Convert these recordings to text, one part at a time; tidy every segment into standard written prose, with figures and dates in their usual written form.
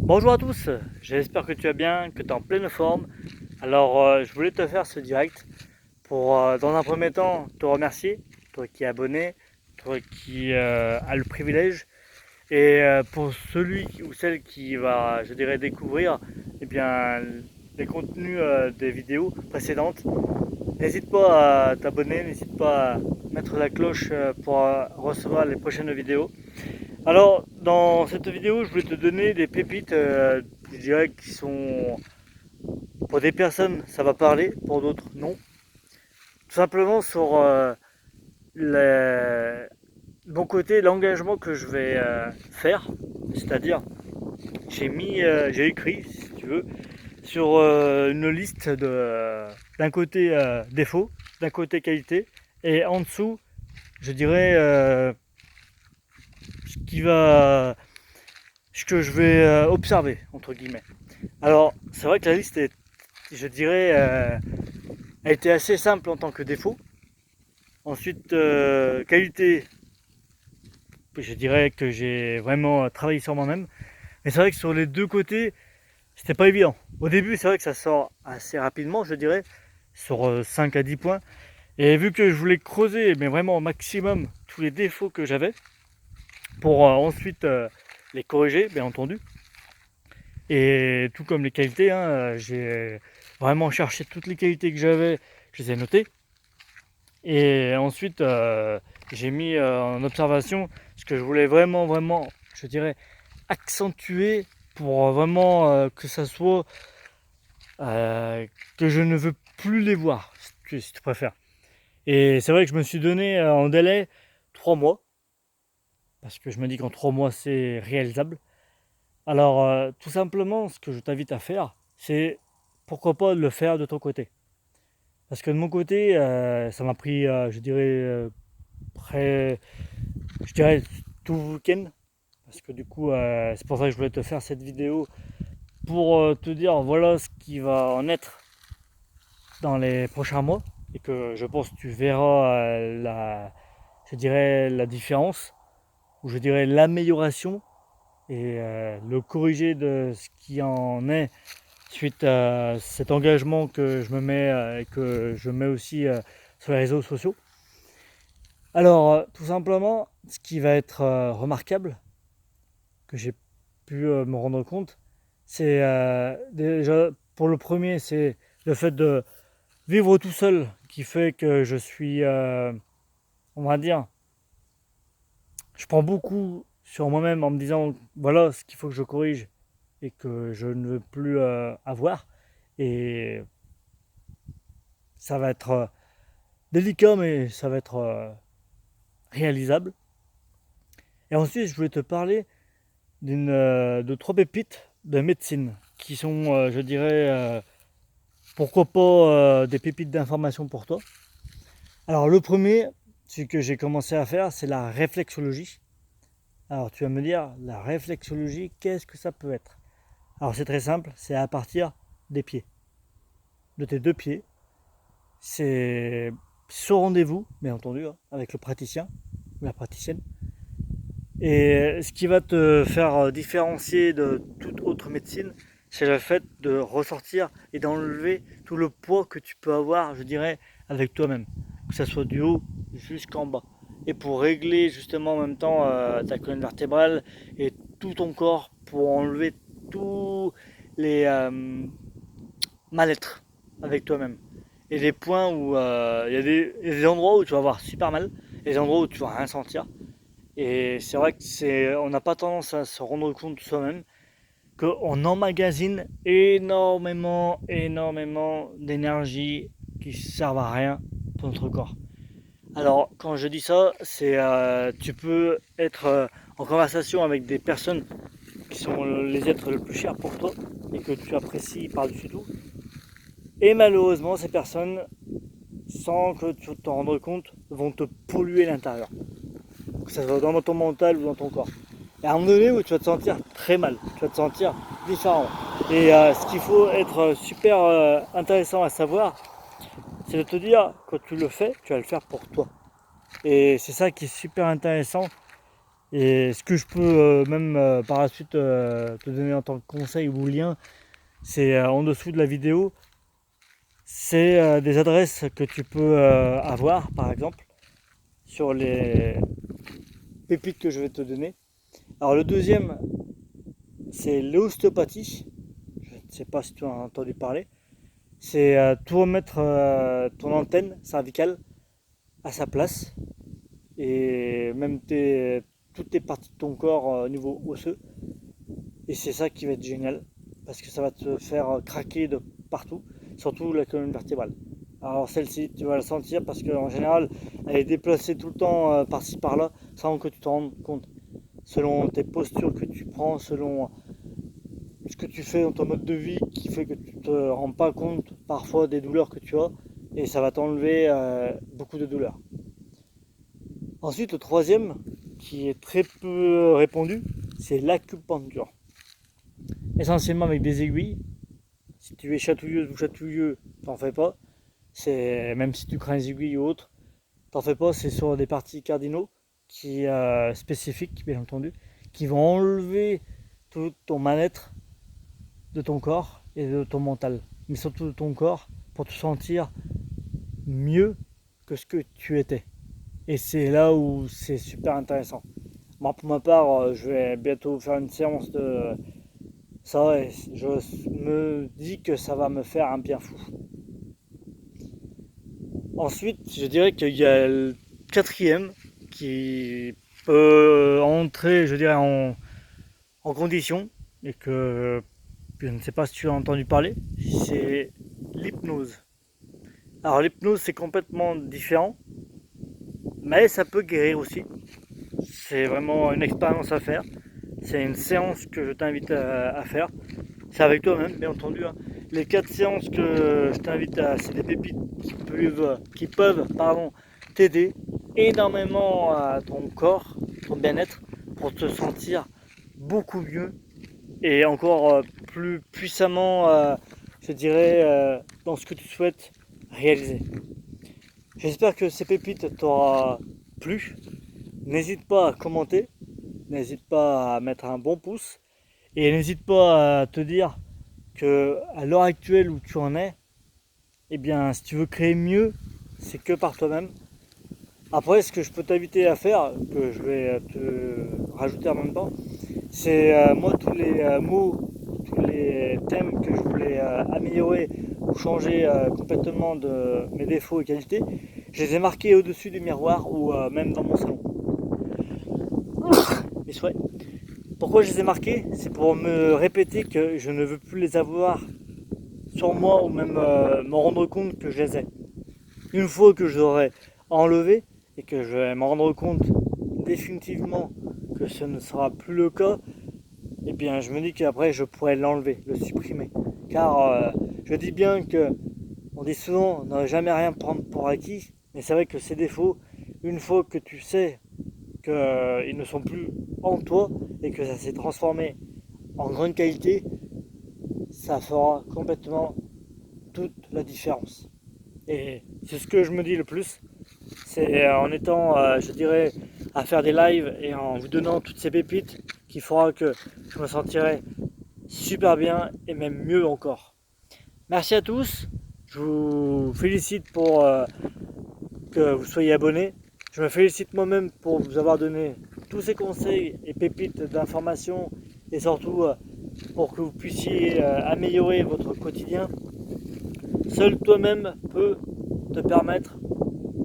Bonjour à tous, j'espère que tu vas bien, que tu es en pleine forme. Alors je voulais te faire ce direct pour dans un premier temps te remercier, toi qui es abonné, toi qui a le privilège, et pour celui ou celle qui va, je dirais, découvrir eh bien, les contenus des vidéos précédentes. N'hésite pas à t'abonner, n'hésite pas à mettre la cloche pour recevoir les prochaines vidéos. Alors, dans cette vidéo, je voulais te donner des pépites, je dirais, qui sont, pour des personnes, ça va parler, pour d'autres, non. Tout simplement sur mon côté, l'engagement que je vais faire, c'est-à-dire, j'ai écrit, si tu veux, sur une liste d'un côté défaut, d'un côté qualité, et en dessous, je dirais, ce qui va ce que je vais observer, entre guillemets. Alors, c'est vrai que la liste est, je dirais, a été assez simple en tant que défaut. Ensuite, qualité, je dirais que j'ai vraiment travaillé sur moi-même. Mais c'est vrai que sur les deux côtés, c'était pas évident. Au début, c'est vrai que ça sort assez rapidement, je dirais, sur 5 à 10 points. Et vu que je voulais creuser, mais vraiment au maximum, tous les défauts que j'avais, pour ensuite les corriger, bien entendu. Et tout comme les qualités, hein, j'ai vraiment cherché toutes les qualités que j'avais, je les ai notées. Et ensuite, j'ai mis en observation ce que je voulais vraiment, je dirais, accentuer pour vraiment que ça soit que je ne veux plus les voir, si tu préfères. Et c'est vrai que je me suis donné en délai 3 mois, parce que je me dis qu'en 3 mois c'est réalisable. Alors, tout simplement, ce que je t'invite à faire, c'est pourquoi pas le faire de ton côté. Parce que de mon côté, ça m'a pris, je dirais, près, je dirais tout le week-end. Parce que du coup, c'est pour ça que je voulais te faire cette vidéo pour te dire voilà ce qui va en être dans les prochains mois. Et que je pense que tu verras je dirais, la différence, ou je dirais l'amélioration et le corriger de ce qui en est suite à cet engagement que je me mets et que je mets aussi sur les réseaux sociaux. Alors, tout simplement, ce qui va être remarquable, que j'ai pu me rendre compte, c'est déjà, pour le premier, c'est le fait de vivre tout seul, qui fait que je suis, on va dire, je prends beaucoup sur moi-même en me disant, voilà ce qu'il faut que je corrige et que je ne veux plus avoir. Et ça va être délicat, mais ça va être réalisable. Et ensuite, je voulais te parler de 3 pépites de médecine qui sont, je dirais, pourquoi pas des pépites d'information pour toi. Alors, le premier, ce que j'ai commencé à faire, c'est la réflexologie. Alors, tu vas me dire, la réflexologie, qu'est-ce que ça peut être? Alors, c'est très simple, c'est à partir des pieds, de tes 2 pieds. C'est sur rendez-vous, bien entendu, hein, avec le praticien ou la praticienne. Et ce qui va te faire différencier de toute autre médecine, c'est le fait de ressortir et d'enlever tout le poids que tu peux avoir, je dirais, avec toi-même. Que ce soit du haut jusqu'en bas. Et pour régler justement en même temps ta colonne vertébrale et tout ton corps pour enlever tous les mal-être avec toi-même. Et des points où il y a des endroits où tu vas avoir super mal, et des endroits où tu vas rien sentir. Et c'est vrai que on n'a pas tendance à se rendre compte soi-même qu'on emmagasine énormément d'énergie qui ne servent à rien pour notre corps. Alors quand je dis ça, c'est tu peux être en conversation avec des personnes qui sont les êtres les plus chers pour toi et que tu apprécies par-dessus tout. Et malheureusement, ces personnes, sans que tu t'en rendes compte, vont te polluer l'intérieur. Que ça soit dans ton mental ou dans ton corps. Et à un moment donné où tu vas te sentir très mal, tu vas te sentir différent. Et ce qu'il faut être super intéressant à savoir, c'est de te dire, quand tu le fais, tu vas le faire pour toi. Et c'est ça qui est super intéressant Et ce que je peux même par la suite te donner en tant que conseil ou lien, c'est en dessous de la vidéo, c'est des adresses que tu peux avoir par exemple sur les pépites que je vais te donner. Alors le deuxième, c'est l'ostéopathie. Je ne sais pas si tu en as entendu parler. C'est tout remettre ton antenne cervicale à sa place et même toutes tes parties de ton corps au niveau osseux. Et c'est ça qui va être génial parce que ça va te faire craquer de partout, surtout la colonne vertébrale. Alors celle-ci, tu vas la sentir parce qu'en général, elle est déplacée tout le temps par-ci par-là sans que tu te rendes compte. Selon tes postures que tu prends, selon ce que tu fais dans ton mode de vie qui fait que tu ne te rends pas compte parfois des douleurs que tu as et ça va t'enlever beaucoup de douleurs. Ensuite, le troisième, qui est très peu répandu, c'est l'acupuncture. Essentiellement avec des aiguilles. Si tu es chatouilleuse ou chatouilleux, t'en fais pas. C'est même si tu crains les aiguilles ou autres, t'en fais pas. C'est sur des parties cardinaux qui spécifiques, bien entendu, qui vont enlever tout ton mal-être de ton corps et de ton mental, mais surtout de ton corps pour te sentir mieux que ce que tu étais. Et c'est là où c'est super intéressant. Moi, pour ma part, je vais bientôt faire une séance de ça et je me dis que ça va me faire un bien fou. Ensuite, je dirais qu'il y a le quatrième qui peut entrer, je dirais, en condition et que je ne sais pas si tu as entendu parler, c'est l'hypnose. Alors l'hypnose c'est complètement différent, mais ça peut guérir aussi. C'est vraiment une expérience à faire. C'est une séance que je t'invite à faire. C'est avec toi-même, bien entendu. Hein. Les 4 séances que je t'invite à, c'est des pépites qui peuvent t'aider énormément à ton corps, ton bien-être, pour te sentir beaucoup mieux et encore plus puissamment, je dirais, dans ce que tu souhaites réaliser. J'espère que ces pépites t'aura plu. N'hésite pas à commenter, n'hésite pas à mettre un bon pouce et n'hésite pas à te dire que à l'heure actuelle où tu en es, eh bien, si tu veux créer mieux, c'est que par toi-même. Après, ce que je peux t'inviter à faire, que je vais te rajouter en même temps, c'est moi tous les mots, tous les thèmes que je voulais améliorer ou changer complètement de mes défauts et qualités, je les ai marqués au-dessus du miroir ou même dans mon salon. Mes souhaits. Pourquoi je les ai marqués? C'est pour me répéter que je ne veux plus les avoir sur moi ou même me rendre compte que je les ai. Une fois que je l'aurai enlevé et que je vais me rendre compte définitivement que ce ne sera plus le cas, eh bien je me dis qu'après je pourrais l'enlever, le supprimer. Car je dis bien que on dit souvent ne jamais rien prendre pour acquis, mais c'est vrai que ces défauts, une fois que tu sais qu'ils ne sont plus en toi et que ça s'est transformé en grande qualité, ça fera complètement toute la différence. Et c'est ce que je me dis le plus, c'est en étant, je dirais, à faire des lives et en vous donnant toutes ces pépites qui fera que je me sentirai super bien et même mieux encore. Merci à tous, je vous félicite pour que vous soyez abonnés. Je me félicite moi-même pour vous avoir donné tous ces conseils et pépites d'informations et surtout pour que vous puissiez améliorer votre quotidien. Seul toi-même peut te permettre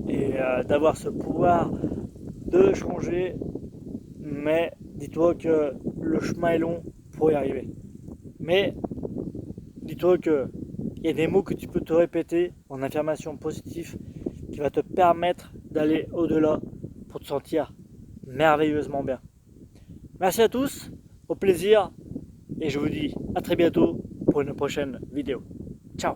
et d'avoir ce pouvoir de changer, mais dis-toi que le chemin est long pour y arriver. Mais dis-toi que il y a des mots que tu peux te répéter en affirmation positive qui va te permettre d'aller au-delà pour te sentir merveilleusement bien. Merci à tous, au plaisir et je vous dis à très bientôt pour une prochaine vidéo. Ciao.